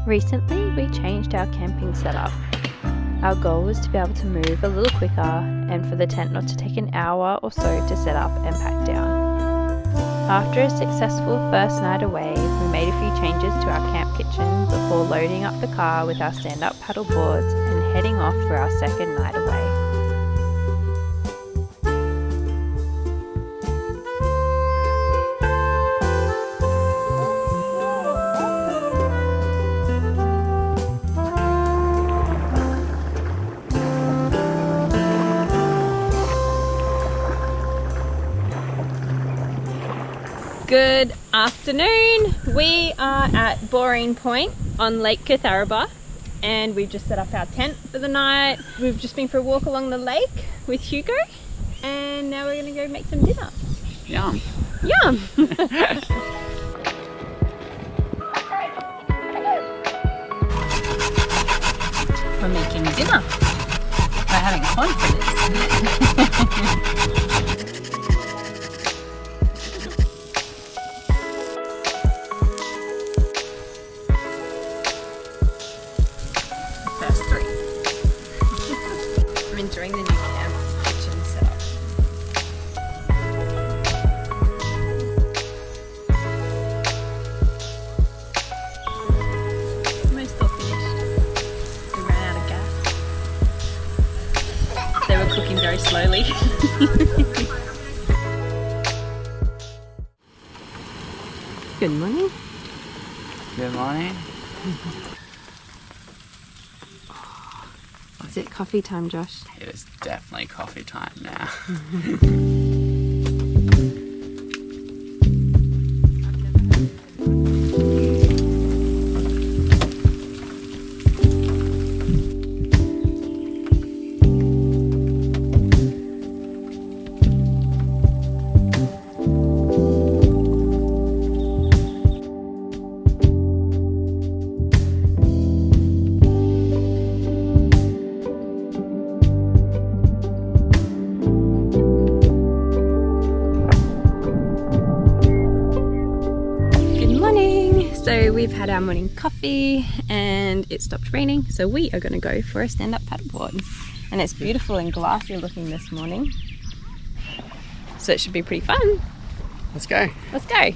Recently, we changed our camping setup. Our goal was to be able to move a little quicker and for the tent not to take an hour or so to set up and pack down. After a successful first night away, we made a few changes to our camp kitchen before loading up the car with our stand-up paddle boards and heading off for our second night away. Good afternoon. We are at Boring Point on Lake Catharaba and we've just set up our tent for the night. We've just been for a walk along the lake with Hugo and now we're going to go make some dinner. Yum. Yum! We're making dinner. We're having fun for this. I'm enjoying the new camp kitchen setup. Almost all finished. We ran out of gas. They were cooking very slowly. Good morning. Good morning. Is it coffee time, Josh? It is definitely coffee time now. So we've had our morning coffee and it stopped raining, so we are going to go for a stand-up paddleboard. And it's beautiful and glassy looking this morning, so it should be pretty fun. Let's go. Let's go.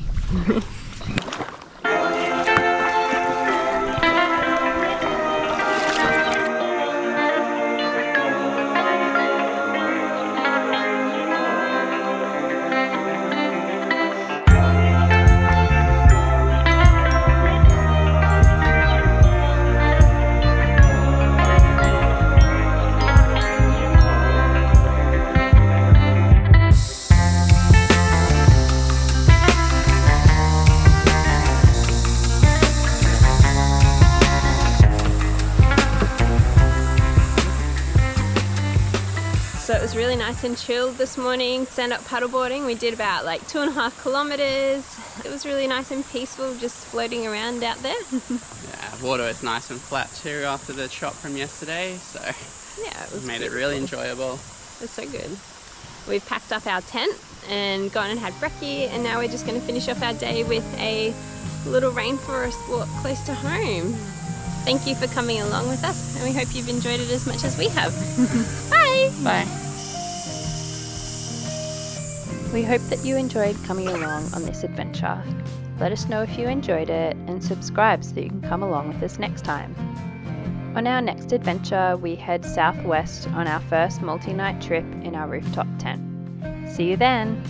So it was really nice and chilled this morning. Stand-up paddleboarding, we did about like 2.5 kilometers. It was really nice and peaceful, just floating around out there. Yeah, water is nice and flat too after the chop from yesterday, so yeah, it was made it really enjoyable. It was so good. We've packed up our tent and gone and had brekkie, and now we're just going to finish off our day with a little rainforest walk close to home. Thank you for coming along with us, and we hope you've enjoyed it as much as we have. Bye! Bye. We hope that you enjoyed coming along on this adventure. Let us know if you enjoyed it and subscribe so that you can come along with us next time. On our next adventure, we head southwest on our first multi-night trip in our rooftop tent. See you then!